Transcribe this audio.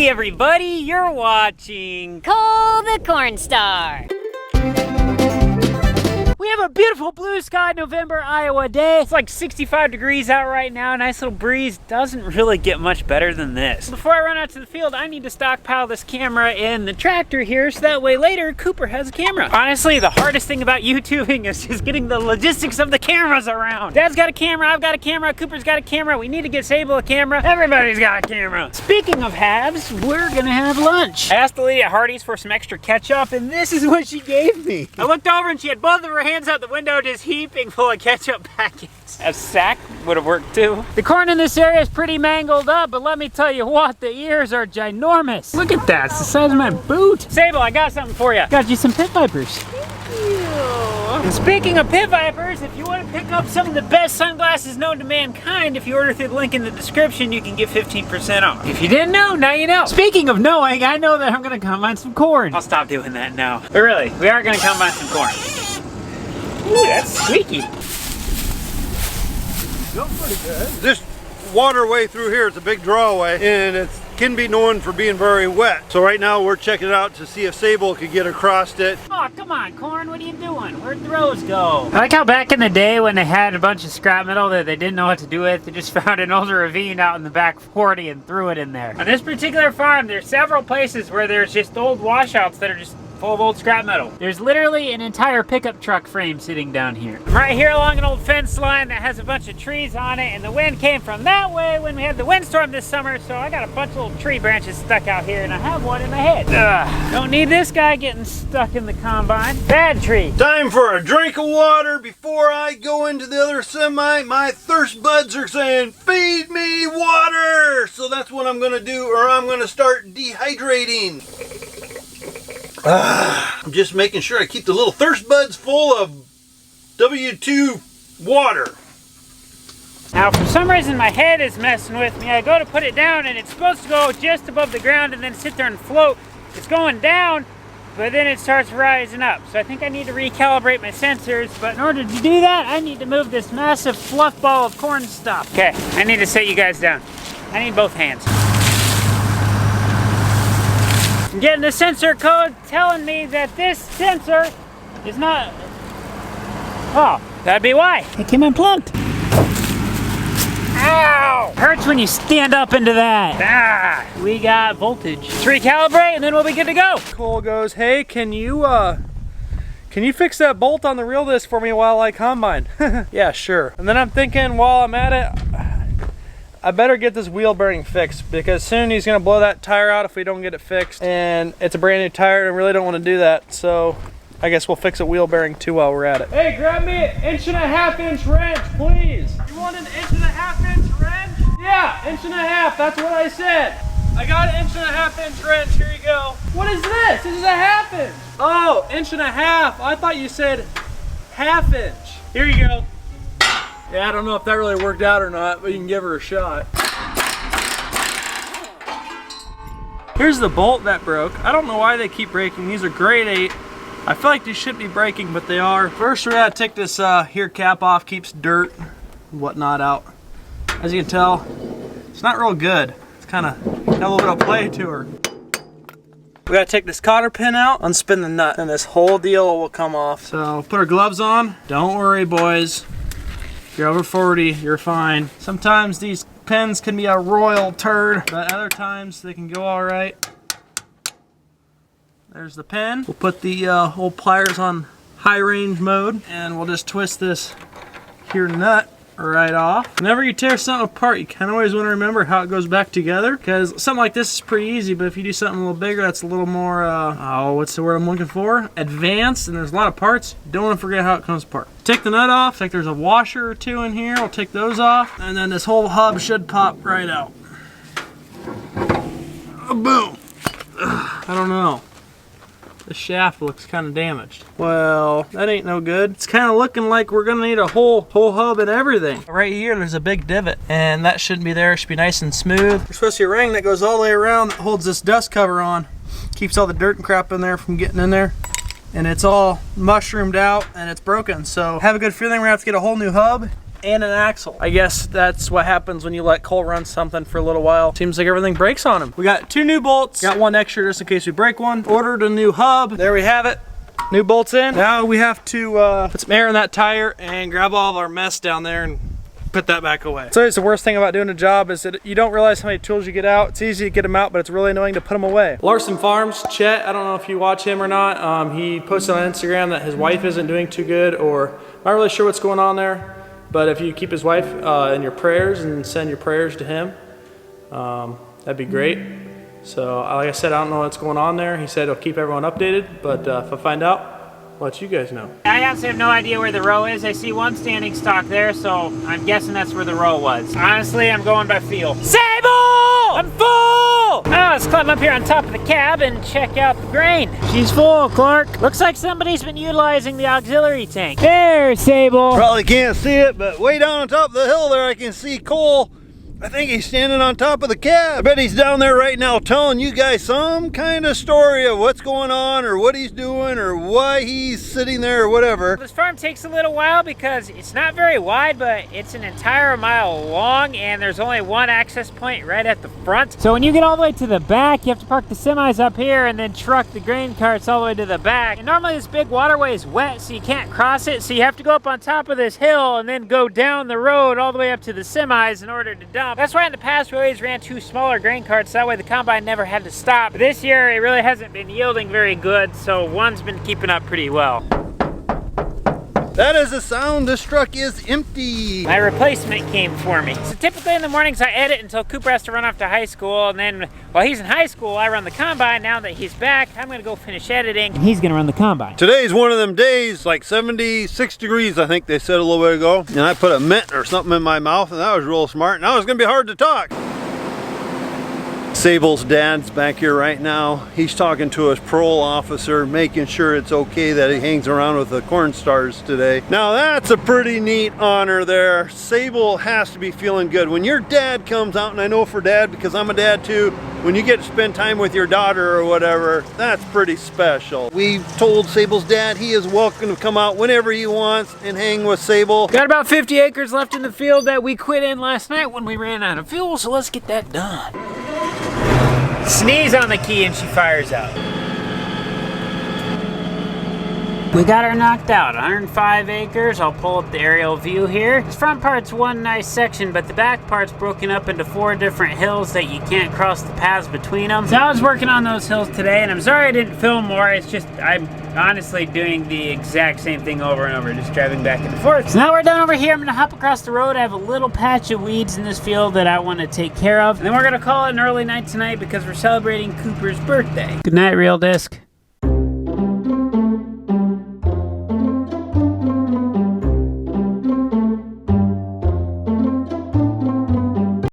Hey everybody, you're watching Call the Cornstar. We have a beautiful blue sky November, Iowa day. It's like 65 degrees out right now. Nice little breeze. Doesn't really get much better than this. Before I run out to the field, I need to stockpile this camera in the tractor here so that way later Cooper has a camera. Honestly, the hardest thing about YouTubing is just getting the logistics of the cameras around. Dad's got a camera, I've got a camera, Cooper's got a camera. We need to get Sable a camera. Everybody's got a camera. Speaking of halves, we're gonna have lunch. I asked the lady at Hardee's for some extra ketchup and this is what she gave me. I looked over and she had both of her hands out the window just heaping full of ketchup packets. A sack would have worked too. The corn in this area is pretty mangled up, but let me tell you what, the ears are ginormous. Look at that, it's the size of my boot. Sable, I got something for you. Got you some pit vipers. And speaking of pit vipers, if you want to pick up some of the best sunglasses known to mankind, if you order through the link in the description, you can get 15% off. If you didn't know, now you know. Speaking of knowing, I know that I'm gonna combine some corn. I'll stop doing that now. But really, we are gonna combine some corn. Ooh, that's squeaky. Feels pretty good. This waterway through here is a big drawaway and it can be known for being very wet. So right now we're checking it out to see if Sable could get across it. Oh, come on, corn, what are you doing? Where'd the rows go? I like how back in the day when they had a bunch of scrap metal that they didn't know what to do with, they just found an older ravine out in the back 40 and threw it in there. On this particular farm, there's several places where there's just old washouts that are just full of old scrap metal. There's literally an entire pickup truck frame sitting down here. I'm right here along an old fence line that has a bunch of trees on it, and the wind came from that way when we had the windstorm this summer, so I got a bunch of little tree branches stuck out here, and I have one in my head. Ugh, don't need this guy getting stuck in the combine. Bad tree. Time for a drink of water before I go into the other semi. My thirst buds are saying, feed me water! So that's what I'm gonna do, or I'm gonna start dehydrating. I'm just making sure I keep the little thirst buds full of W2 water. Now, for some reason, my head is messing with me. I go to put it down, and it's supposed to go just above the ground and then sit there and float. It's going down, but then it starts rising up. So I think I need to recalibrate my sensors, but in order to do that, I need to move this massive fluff ball of corn stuff. Okay, I need to set you guys down. I need both hands. I'm getting the sensor code telling me that this sensor is not... Oh, that'd be why. It came unplugged. Ow! Hurts when you stand up into that. Ah, we got voltage. Let's recalibrate and then we'll be good to go. Cole goes, hey, can you fix that bolt on the reel disc for me while I combine? Yeah, sure. And then I'm thinking while I'm at it, I better get this wheel bearing fixed because soon he's gonna blow that tire out if we don't get it fixed. And it's a brand new tire and I really don't want to do that. So I guess we'll fix a wheel bearing too while we're at it. Hey, grab me an 1.5-inch wrench, please. You want an 1.5-inch wrench? Yeah, 1.5, that's what I said. I got an 1.5-inch wrench, here you go. What is this? This is a 1/2 inch. Oh, 1.5. I thought you said 1/2 inch. Here you go. Yeah, I don't know if that really worked out or not, but you can give her a shot. Here's the bolt that broke. I don't know why they keep breaking. These are grade 8. I feel like these should be breaking, but they are. First, we gotta take this here cap off. Keeps dirt and whatnot out. As you can tell, it's not real good. It's kind of got a little bit of play to her. We gotta take this cotter pin out, unspin the nut, and this whole deal will come off. So put our gloves on. Don't worry, boys. If you're over 40, you're fine. Sometimes these pins can be a royal turd, but other times they can go all right. There's the pin. We'll put the old pliers on high range mode, and we'll just twist this here nut right off. Whenever you tear something apart, you kind of always want to remember how it goes back together, because something like this is pretty easy, but if you do something a little bigger that's a little more, what's the word I'm looking for? Advanced, and there's a lot of parts, you don't want to forget how it comes apart. Take the nut off, like there's a washer or two in here, we'll take those off, and then this whole hub should pop right out. Boom! I don't know. The shaft looks kind of damaged. Well, that ain't no good. It's kind of looking like we're gonna need a whole hub and everything. Right here, there's a big divot, and that shouldn't be there. It should be nice and smooth. There's supposed to be a ring that goes all the way around that holds this dust cover on. Keeps all the dirt and crap in there from getting in there. And it's all mushroomed out and it's broken. So I have a good feeling we're gonna have to get a whole new hub and an axle. I guess that's what happens when you let Cole run something for a little while. Seems like everything breaks on him. We got 2 new bolts, got 1 extra just in case we break one. Ordered a new hub. There we have it. New bolts in. Now we have to put some air in that tire and grab all of our mess down there and put that back away. So it's the worst thing about doing a job is that you don't realize how many tools you get out. It's easy to get them out, but it's really annoying to put them away. Larson Farms, Chet, I don't know if you watch him or not. He posted on Instagram that his wife isn't doing too good, or not really sure what's going on there. But if you keep his wife in your prayers and send your prayers to him, that'd be great. So like I said, I don't know what's going on there. He said he'll keep everyone updated, but if I find out, I'll let you guys know. I honestly have no idea where the row is. I see 1 standing stock there, so I'm guessing that's where the row was. Honestly, I'm going by feel. Sable! I'm full! Oh, let's climb up here on top of the cab and check out the grain. She's full, Clark. Looks like somebody's been utilizing the auxiliary tank. There, Sable. Probably can't see it, but way down on top of the hill there I can see Cole. I think he's standing on top of the cab. I bet he's down there right now telling you guys some kind of story of what's going on or what he's doing or why he's sitting there or whatever. This farm takes a little while because it's not very wide, but it's an entire mile long and there's only 1 access point right at the front. So when you get all the way to the back, you have to park the semis up here and then truck the grain carts all the way to the back. And normally this big waterway is wet, so you can't cross it. So you have to go up on top of this hill and then go down the road all the way up to the semis in order to dump. That's why in the past we always ran 2 smaller grain carts, that way the combine never had to stop. But this year it really hasn't been yielding very good, so 1's been keeping up pretty well. That is the sound. This truck is empty. My replacement came for me. So typically in the mornings I edit until Cooper has to run off to high school, and then while he's in high school I run the combine. Now that he's back, I'm gonna go finish editing and he's gonna run the combine. Today's one of them days, like 76 degrees I think they said a little bit ago, and I put a mint or something in my mouth and that was real smart. Now it's gonna be hard to talk. Sable's dad's back here right now. He's talking to his parole officer, making sure it's okay that he hangs around with the Cornstars today. Now that's a pretty neat honor there. Sable has to be feeling good. When your dad comes out, and I know for dad because I'm a dad too, when you get to spend time with your daughter or whatever, that's pretty special. We've told Sable's dad he is welcome to come out whenever he wants and hang with Sable. Got about 50 acres left in the field that we quit in last night when we ran out of fuel, so let's get that done. Sneeze on the key and she fires out. We got her knocked out, 105 acres. I'll pull up the aerial view here. This front part's 1 nice section, but the back part's broken up into 4 different hills that you can't cross the paths between them. So I was working on those hills today, and I'm sorry I didn't film more. It's just, I'm honestly doing the exact same thing over and over, just driving back and forth. So now we're done over here. I'm gonna hop across the road. I have a little patch of weeds in this field that I want to take care of. And then we're gonna call it an early night tonight because we're celebrating Cooper's birthday. Good night, Real Disc.